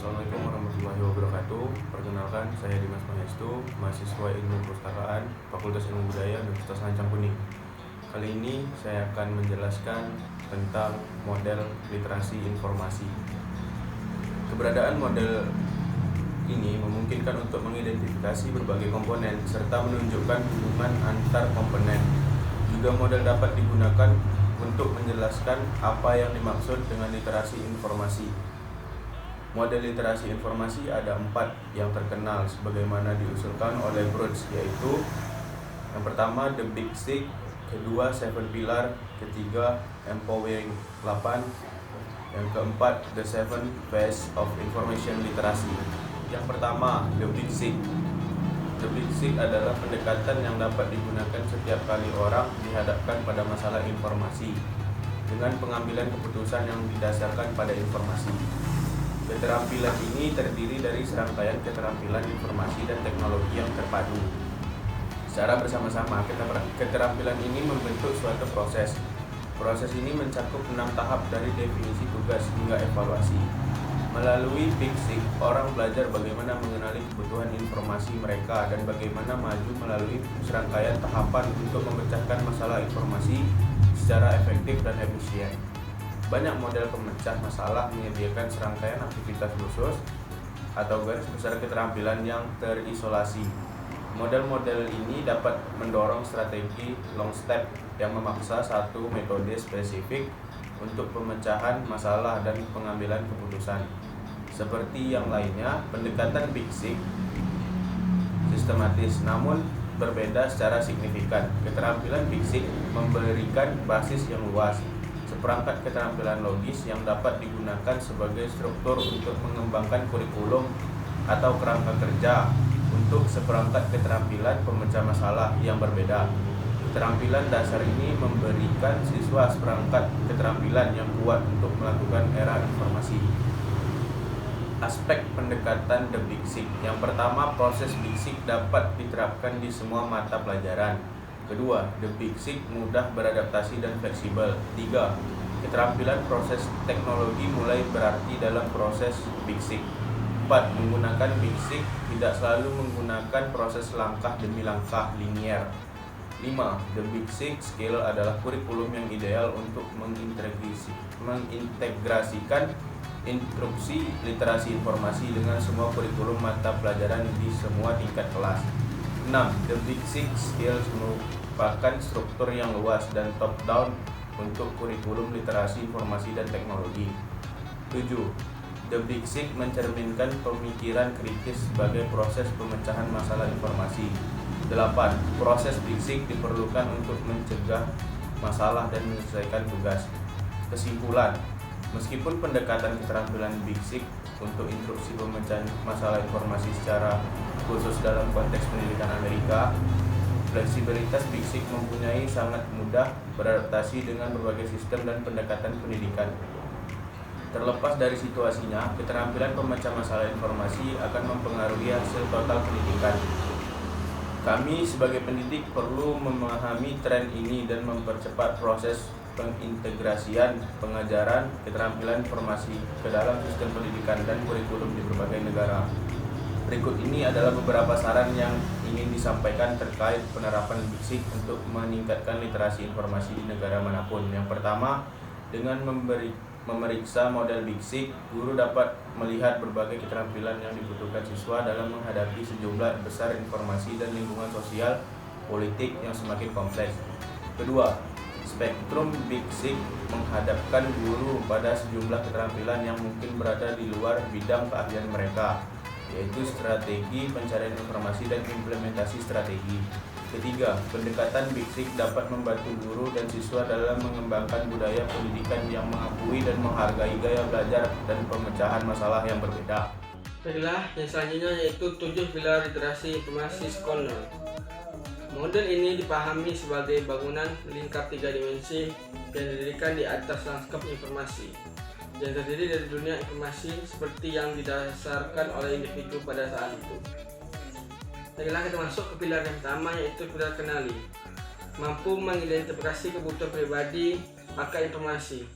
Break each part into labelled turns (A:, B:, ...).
A: Assalamualaikum warahmatullahi wabarakatuh. Perkenalkan, saya Dimas Pangestu, mahasiswa Ilmu Perpustakaan, Fakultas Ilmu Budaya, Universitas Lancang Kuning. Kali ini saya akan menjelaskan tentang model literasi informasi. Keberadaan model ini memungkinkan untuk mengidentifikasi berbagai komponen serta menunjukkan hubungan antar komponen. Juga model dapat digunakan untuk menjelaskan apa yang dimaksud dengan literasi informasi. Model literasi informasi ada 4 yang terkenal sebagaimana diusulkan oleh Brooks, yaitu yang pertama The Big Six, kedua Seven Pillar, ketiga Empowering 8, yang keempat The Seven Phase of Information Literacy. Yang pertama, The Big Six. The Big Six adalah pendekatan yang dapat digunakan setiap kali orang dihadapkan pada masalah informasi dengan pengambilan keputusan yang didasarkan pada informasi. Keterampilan ini terdiri dari serangkaian keterampilan informasi dan teknologi yang terpadu. Secara bersama-sama, keterampilan ini membentuk suatu proses. Proses ini mencakup 6 tahap dari definisi tugas hingga evaluasi. Melalui Big Six, orang belajar bagaimana mengenali kebutuhan informasi mereka dan bagaimana maju melalui serangkaian tahapan untuk memecahkan masalah informasi secara efektif dan efisien. Banyak model pemecah masalah menyediakan serangkaian aktivitas khusus atau garis besar keterampilan yang terisolasi. Model-model ini dapat mendorong strategi long step yang memaksa satu metode spesifik untuk pemecahan masalah dan pengambilan keputusan. Seperti yang lainnya, pendekatan Big Six sistematis namun berbeda secara signifikan. Keterampilan Big Six memberikan basis yang luas, seperangkat keterampilan logis yang dapat digunakan sebagai struktur untuk mengembangkan kurikulum atau kerangka kerja untuk seperangkat keterampilan pemecah masalah yang berbeda. Keterampilan dasar ini memberikan siswa seperangkat keterampilan yang kuat untuk melakukan era informasi. Aspek pendekatan The Big Six. Yang pertama, proses Big Six dapat diterapkan di semua mata pelajaran. Kedua, The Big Six mudah beradaptasi dan fleksibel. 3. Keterampilan proses teknologi mulai berarti dalam proses Big Six. 4. Menggunakan Big Six tidak selalu menggunakan proses langkah demi langkah linier. 5. The Big Six Skill adalah kurikulum yang ideal untuk mengintegrasikan instruksi literasi informasi dengan semua kurikulum mata pelajaran di semua tingkat kelas. 6. The Big Six Skills merupakan struktur yang luas dan top-down untuk kurikulum literasi informasi dan teknologi. 7. The Big Six mencerminkan pemikiran kritis sebagai proses pemecahan masalah informasi. 8. Proses Big Six diperlukan untuk mencegah masalah dan menyelesaikan tugas. Kesimpulan, meskipun pendekatan keterampilan Big Six untuk instruksi pemecahan masalah informasi secara khusus dalam konteks pendidikan Amerika, fleksibilitas Big Six mempunyai sangat mudah beradaptasi dengan berbagai sistem dan pendekatan pendidikan. Terlepas dari situasinya, keterampilan pemecah masalah informasi akan mempengaruhi hasil total pendidikan. Kami sebagai pendidik perlu memahami tren ini dan mempercepat proses pengintegrasian pengajaran keterampilan informasi ke dalam sistem pendidikan dan kurikulum di berbagai negara. Berikut ini adalah beberapa saran yang ingin disampaikan terkait penerapan Big Six untuk meningkatkan literasi informasi di negara manapun. Yang pertama, dengan memeriksa model Big Six, guru dapat melihat berbagai keterampilan yang dibutuhkan siswa dalam menghadapi sejumlah besar informasi dan lingkungan sosial politik yang semakin kompleks. Kedua, spektrum Big Six menghadapkan guru pada sejumlah keterampilan yang mungkin berada di luar bidang keahlian mereka, yaitu strategi pencarian informasi dan implementasi strategi. Ketiga, pendekatan Big Six dapat membantu guru dan siswa dalam mengembangkan budaya pendidikan yang mengakui dan menghargai gaya belajar dan pemecahan masalah yang berbeda.
B: Baiklah, yang selanjutnya yaitu 7 pilar literasi informasi Scholar. Model ini dipahami sebagai bangunan lingkar 3 dimensi yang didirikan di atas lanskap informasi, yang terdiri dari dunia informasi seperti yang didasarkan oleh individu pada saat itu. Baiklah, kita masuk ke pilar yang pertama, yaitu pilar kenali. Mampu mengidentifikasi kebutuhan pribadi akan informasi.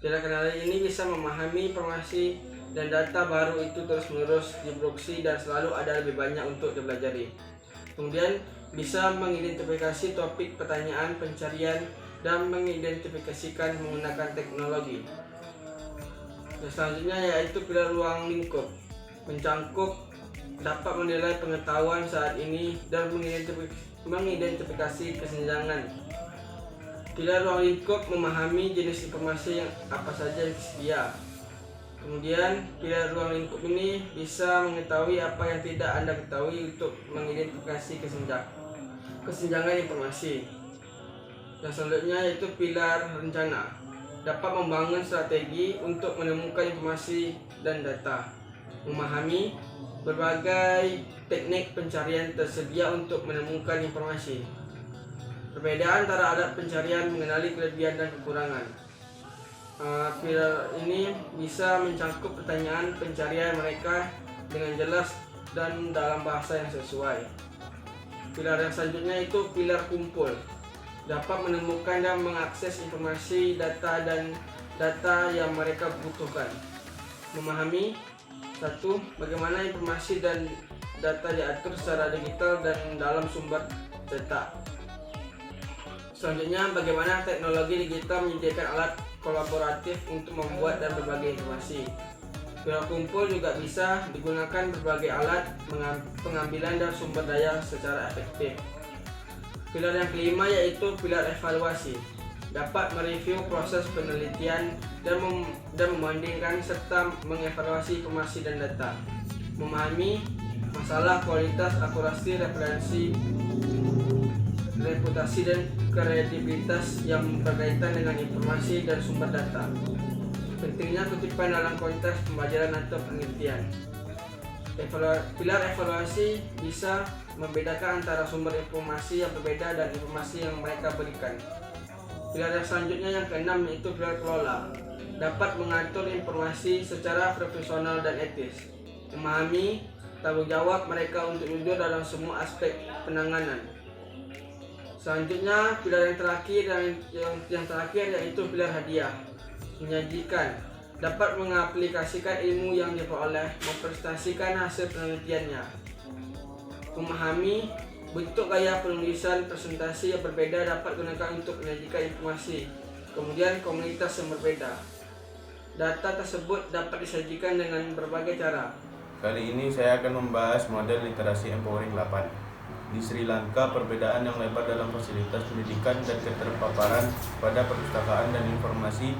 B: Pilar kenali ini bisa memahami informasi dan data baru itu terus-menerus diproduksi dan selalu ada lebih banyak untuk dipelajari. Kemudian bisa mengidentifikasi topik pertanyaan pencarian dan mengidentifikasikan menggunakan teknologi. Dan selanjutnya yaitu pilar ruang lingkup. Mencangkup dapat menilai pengetahuan saat ini dan mengidentifikasi kesenjangan. Pilar ruang lingkup memahami jenis informasi yang apa saja yang tersedia. Kemudian pilar ruang lingkup ini bisa mengetahui apa yang tidak Anda ketahui untuk mengidentifikasi kesenjangan informasi. Dan selanjutnya yaitu pilar rencana. Dapat membangun strategi untuk menemukan informasi dan data. Memahami berbagai teknik pencarian tersedia untuk menemukan informasi. Perbedaan antara alat pencarian, mengenali kelebihan dan kekurangan. Pilar ini bisa mencangkup pertanyaan pencarian mereka dengan jelas dan dalam bahasa yang sesuai. Pilar yang selanjutnya itu pilar kumpul. Dapat menemukan dan mengakses informasi, data yang mereka butuhkan. Memahami bagaimana informasi dan data diatur secara digital dan dalam sumber cetak. Selanjutnya, bagaimana teknologi digital menyediakan alat kolaboratif untuk membuat dan berbagi informasi. Pilar kumpul juga bisa digunakan berbagai alat pengambilan dan sumber daya secara efektif. Pilar yang kelima yaitu pilar evaluasi. Dapat mereview proses penelitian dan membandingkan serta mengevaluasi informasi dan data. Memahami masalah kualitas, akurasi, referensi, reputasi dan kredibilitas yang berkaitan dengan informasi dan sumber data. Pentingnya kutipan dalam konteks pembelajaran atau penelitian. Pilar evaluasi bisa membedakan antara sumber informasi yang berbeda dan informasi yang mereka berikan. Pilar yang selanjutnya yang keenam yaitu pilar kelola. Dapat mengatur informasi secara profesional dan etis. Memahami tanggung jawab mereka untuk jujur dalam semua aspek penanganan. Selanjutnya pilar yang terakhir yaitu pilar hadiah. Menyajikan, dapat mengaplikasikan ilmu yang diperoleh, mempresentasikan hasil penelitiannya. Memahami bentuk gaya penulisan presentasi yang berbeda dapat digunakan untuk menyajikan informasi. Kemudian komunitas yang berbeda. Data tersebut dapat disajikan dengan berbagai cara.
A: Kali ini saya akan membahas model literasi empowering 8. Di Sri Lanka, perbedaan yang lebar dalam fasilitas pendidikan dan keterpaparan pada perpustakaan dan informasi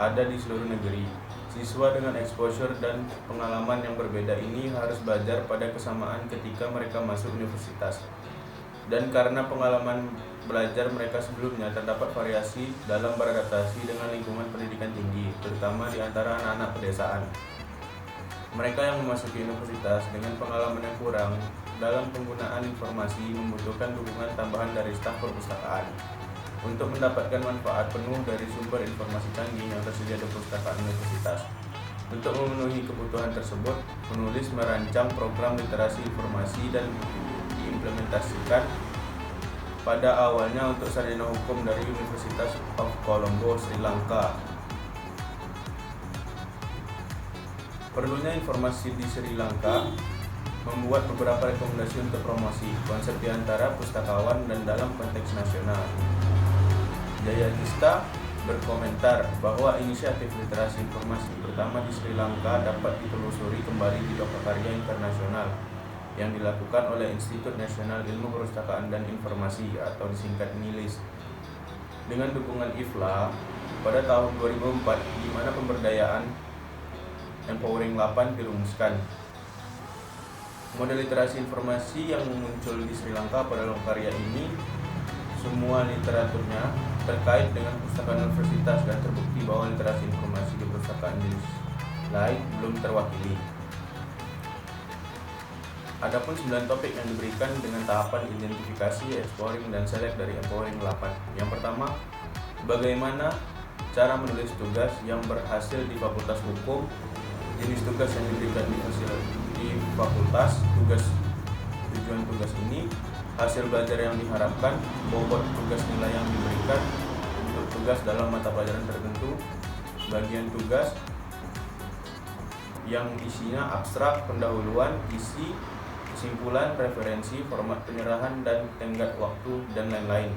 A: ada di seluruh negeri. Siswa dengan exposure dan pengalaman yang berbeda ini harus belajar pada kesamaan ketika mereka masuk universitas. Dan karena pengalaman belajar mereka sebelumnya, terdapat variasi dalam beradaptasi dengan lingkungan pendidikan tinggi, terutama di antara anak-anak pedesaan. Mereka yang memasuki universitas dengan pengalaman yang kurang dalam penggunaan informasi membutuhkan dukungan tambahan dari staf perpustakaan untuk mendapatkan manfaat penuh dari sumber informasi canggih yang tersedia di perpustakaan universitas. Untuk memenuhi kebutuhan tersebut, penulis merancang program literasi informasi dan diimplementasikan pada awalnya untuk sarjana hukum dari University of Colombo, Sri Lanka. Perlunya informasi di Sri Lanka membuat beberapa rekomendasi untuk promosi konsep di antara pustakawan dan dalam konteks nasional. Jayadista berkomentar bahwa inisiatif literasi informasi pertama di Sri Lanka dapat ditelusuri kembali di Lokakarya Internasional yang dilakukan oleh Institut Nasional Ilmu Perpustakaan dan Informasi atau disingkat NILIS dengan dukungan IFLA pada tahun 2004, di mana pemberdayaan Empowering 8 dirumuskan. Model literasi informasi yang muncul di Sri Lanka pada Lokakarya ini semua literaturnya terkait dengan perpustakaan universitas dan terbukti bahwa literasi informasi di perpustakaan jenis lain belum terwakili. Adapun 9 topik yang diberikan dengan tahapan identifikasi, exploring, dan select dari Empowering 8. Yang pertama, bagaimana cara menulis tugas yang berhasil di Fakultas Hukum, jenis tugas yang diberikan di fakultas, tujuan tugas ini, hasil belajar yang diharapkan, bobot tugas nilai yang diberikan untuk tugas dalam mata pelajaran tertentu, bagian tugas, yang isinya abstrak, pendahuluan, isi, kesimpulan, referensi, format penyerahan dan tenggat waktu dan lain-lain,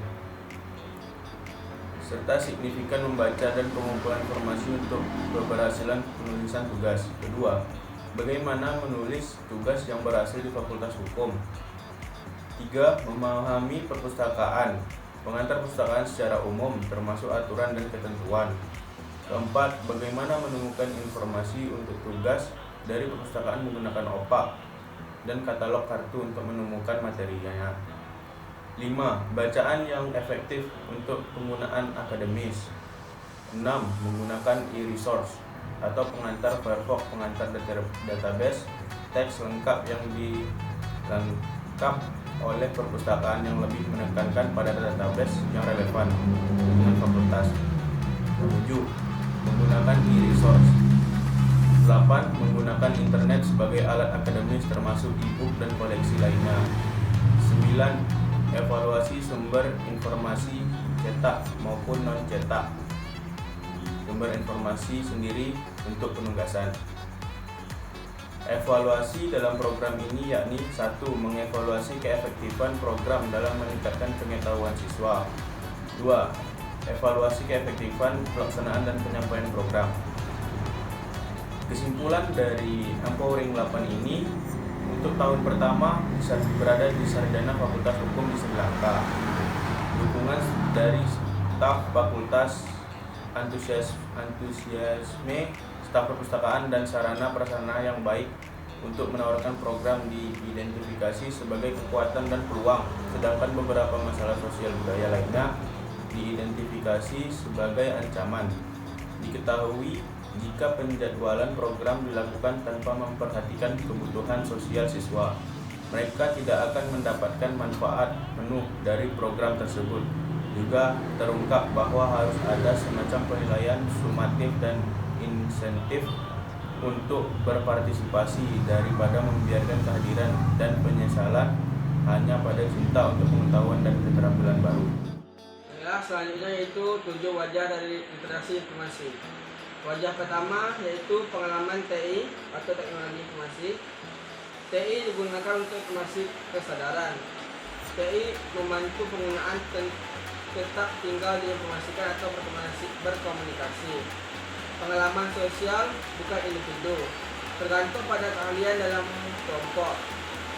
A: serta signifikan membaca dan pengumpulan informasi untuk keberhasilan penulisan tugas. Kedua, bagaimana menulis tugas yang berhasil di Fakultas Hukum. 3. Memahami perpustakaan, pengantar perpustakaan secara umum termasuk aturan dan ketentuan. Keempat, bagaimana menemukan informasi untuk tugas dari perpustakaan menggunakan opak dan katalog kartu untuk menemukan materinya. 5. Bacaan yang efektif untuk penggunaan akademis. 6. Menggunakan e-resource atau pengantar Firefox, pengantar database teks lengkap yang dilengkap oleh perpustakaan yang lebih menekankan pada database yang relevan dengan fakultas. 7. Menggunakan e-resource. 8. Menggunakan internet sebagai alat akademis termasuk e-book dan koleksi lainnya. 9. Evaluasi sumber informasi cetak maupun non-cetak, sumber informasi sendiri untuk penugasan. Evaluasi dalam program ini yakni 1. Mengevaluasi keefektifan program dalam meningkatkan pengetahuan siswa. 2. Evaluasi keefektifan pelaksanaan dan penyampaian program. Kesimpulan dari Empowering 8 ini, untuk tahun pertama berada di Sarjana Fakultas Hukum di Sri Lanka. Dukungan dari staf fakultas, antusiasme staf perpustakaan dan sarana prasarana yang baik untuk menawarkan program diidentifikasi sebagai kekuatan dan peluang, sedangkan beberapa masalah sosial budaya lainnya diidentifikasi sebagai ancaman. Diketahui jika penjadwalan program dilakukan tanpa memperhatikan kebutuhan sosial siswa, mereka tidak akan mendapatkan manfaat penuh dari program tersebut. Juga terungkap bahwa harus ada semacam penilaian sumatif dan insentif untuk berpartisipasi daripada membiarkan kehadiran dan penyesalan hanya pada cinta untuk pengetahuan dan keterampilan baru.
B: Selanjutnya yaitu 7 wajah dari literasi informasi. Wajah pertama yaitu pengalaman TI atau teknologi informasi. TI digunakan untuk informasi kesadaran. TI membantu penggunaan tetap tinggal diinformasikan atau berkomunikasi. Pengalaman sosial bukan individu, tergantung pada keahlian dalam kelompok.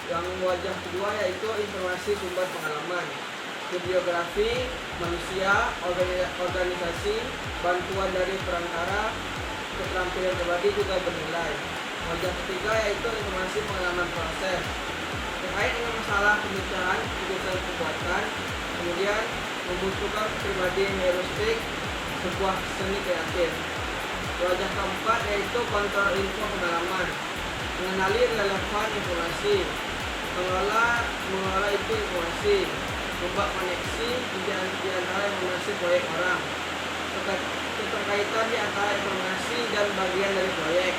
B: Yang wajah kedua yaitu informasi sumber pengalaman. Bibliografi, manusia, organisasi, bantuan dari perantara, keterampilan pribadi juga bernilai. Wajah ketiga yaitu informasi pengalaman proses terkait dengan masalah pembicaraan, keputusan pembuatan, kemudian membutuhkan pribadi heuristik, sebuah seni kreatif. Wajah keempat yaitu kontrol info pengalaman, mengenali relevan informasi, mengelola itu informasi, membuat koneksi di antara informasi proyek orang, keterkaitan di antara informasi dan bagian dari proyek.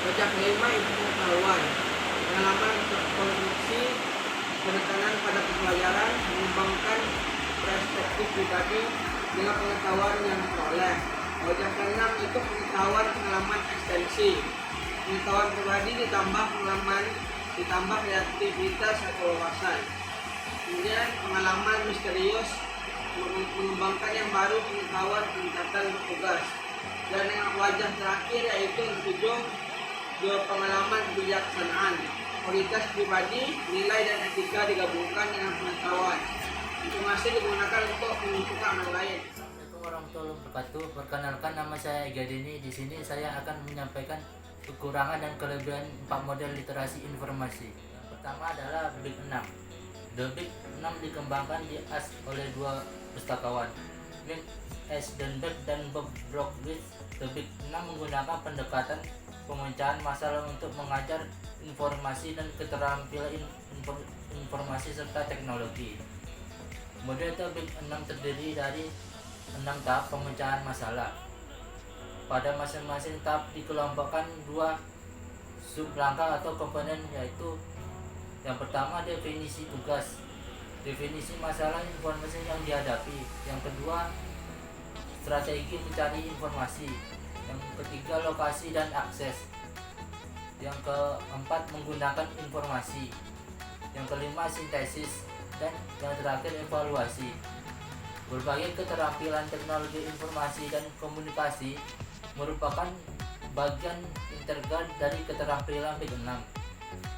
B: Wajah kelima itu pengetahuan, pengalaman konstruksi, penekanan pada pembelajaran, mengembangkan perspektif pribadi dengan pengetahuan yang diperoleh. Wajah keenam itu pengetahuan pengalaman ekstensi, pengetahuan pribadi ditambah pengalaman ditambah kreativitas atau wawasan. Kemudian pengalaman misterius, mengembangkan yang baru, pengetahuan peningkatan tugas. Dan yang wajah terakhir yaitu 7 pengalaman kebijaksanaan, kualitas pribadi, nilai dan etika digabungkan dengan pengetahuan. Informasi digunakan untuk menentukan orang lain.
C: Assalamualaikum warahmatullahi wabarakatuh. Perkenalkan, nama saya Ega Deni. Di sini saya akan menyampaikan kekurangan dan kelebihan 4 model literasi informasi. Yang pertama adalah Big 6. The Big 6 dikembangkan di AS oleh 2 pustakawan, Nick Eisenberg dan Bob Brockwitz. The Big 6 menggunakan pendekatan pemecahan masalah untuk mengajar informasi dan keterampilan informasi serta teknologi. Model The Big 6 terdiri dari 6 tahap pemecahan masalah. Pada masing-masing tahap dikelompokkan 2 sublangkah atau komponen, yaitu yang pertama definisi tugas, definisi masalah informasi yang dihadapi. Yang kedua strategi mencari informasi. Yang ketiga lokasi dan akses. Yang keempat, menggunakan informasi. Yang kelima, sintesis. Dan yang terakhir, evaluasi. Berbagai keterampilan teknologi informasi dan komunikasi merupakan bagian integral dari keterampilan Big 6.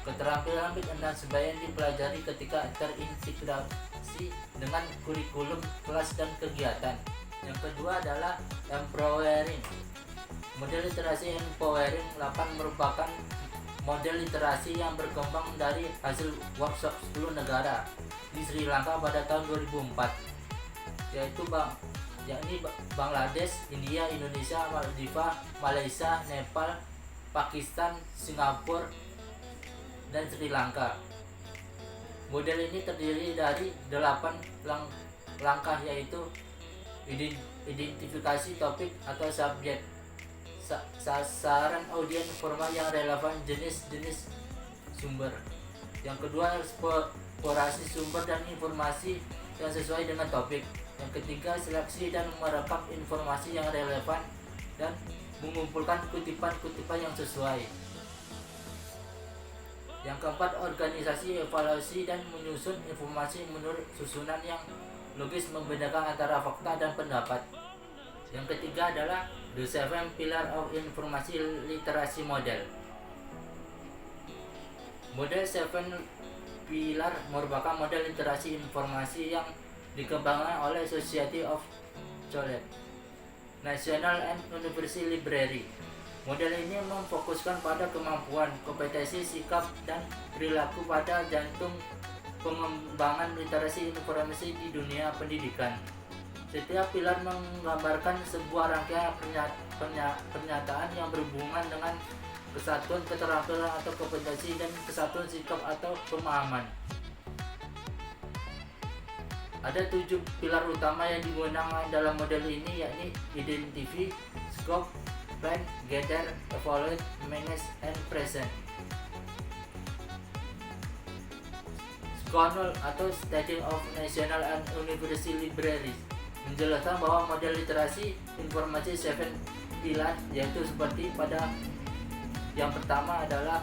C: Keterampilan Big 6 sebagian dipelajari ketika terintegrasi dengan kurikulum kelas dan kegiatan. Yang kedua adalah empowering. Model literasi empowering 8 merupakan model literasi yang berkembang dari hasil workshop 10 negara di Sri Lanka pada tahun 2004, yaitu Bangladesh, India, Indonesia, Maldives, Malaysia, Nepal, Pakistan, Singapura, dan Sri Lanka. Model ini terdiri dari 8 langkah, yaitu identifikasi topik atau subjek, sasaran audiens, format yang relevan, jenis-jenis sumber. Yang kedua, eksplorasi sumber dan informasi yang sesuai dengan topik. Yang ketiga, seleksi dan merekap informasi yang relevan dan mengumpulkan kutipan-kutipan yang sesuai. Yang keempat, organisasi, evaluasi, dan menyusun informasi menurut susunan yang logis, membedakan antara fakta dan pendapat. Yang ketiga adalah The 7 Pillar of Informasi Literasi Model. Model 7 Pilar merupakan model literasi informasi yang dikembangkan oleh Society of College, National and University Library. Model ini memfokuskan pada kemampuan, kompetensi, sikap, dan perilaku pada jantung pengembangan literasi informasi di dunia pendidikan. Setiap pilar menggambarkan sebuah rangkaian pernyataan yang berhubungan dengan kesatuan keterampilan atau kompetensi dan kesatuan sikap atau pemahaman. Ada 7 pilar utama yang digunakan dalam model ini, yakni identify, scope, plan, gather, evaluate, manage, and present. SCONOL atau Study of National and University Libraries menjelaskan bahwa model literasi informasi 7 pilar yaitu seperti pada yang pertama adalah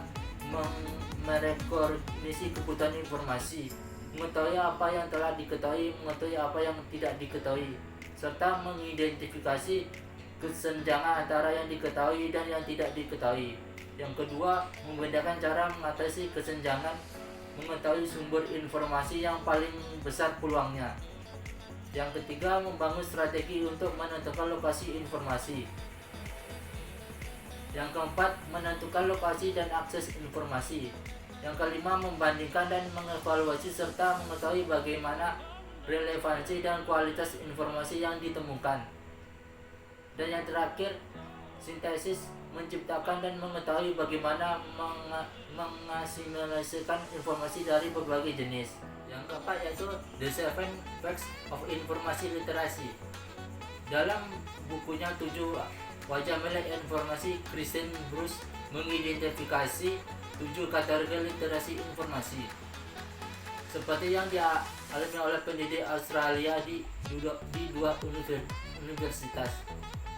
C: merekognisi kebutuhan informasi, mengetahui apa yang telah diketahui, mengetahui apa yang tidak diketahui, serta mengidentifikasi kesenjangan antara yang diketahui dan yang tidak diketahui. Yang kedua, membedakan cara mengatasi kesenjangan, mengetahui sumber informasi yang paling besar peluangnya. Yang ketiga, membangun strategi untuk menentukan lokasi informasi. Yang keempat, menentukan lokasi dan akses informasi. Yang kelima, membandingkan dan mengevaluasi serta mengetahui bagaimana relevansi dan kualitas informasi yang ditemukan. Dan yang terakhir, sintesis, menciptakan dan mengetahui bagaimana mengasimilasikan informasi dari berbagai jenis. Yang keempat yaitu The 7 Facts of Informasi Literasi. Dalam bukunya 7 Wajah Melek Informasi, Kristen Bruce mengidentifikasi 7 kategori literasi informasi seperti yang dialami oleh pendidik Australia di 2 universitas.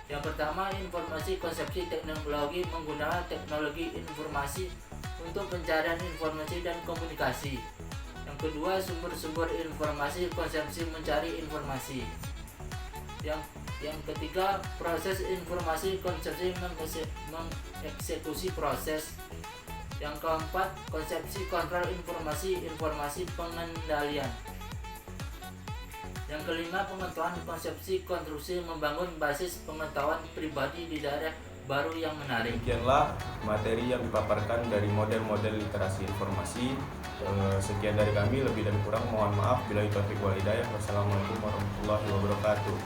C: Yang pertama, informasi konsepsi teknologi, menggunakan teknologi informasi untuk pencarian informasi dan komunikasi. Yang kedua, sumber-sumber informasi, konsepsi mencari informasi. Yang ketiga, proses informasi, konsepsi mengeksekusi proses. Yang keempat, konsepsi kontrol informasi, informasi pengendalian. Yang kelima, pengetahuan konsepsi konstruksi, membangun basis pengetahuan pribadi di daerah baru yang menarik.
A: Demikianlah materi yang dipaparkan dari model-model literasi informasi. Sekian dari kami, lebih dan kurang mohon maaf. Bila itu taufiq wal hidayah. Wassalamualaikum warahmatullahi wabarakatuh.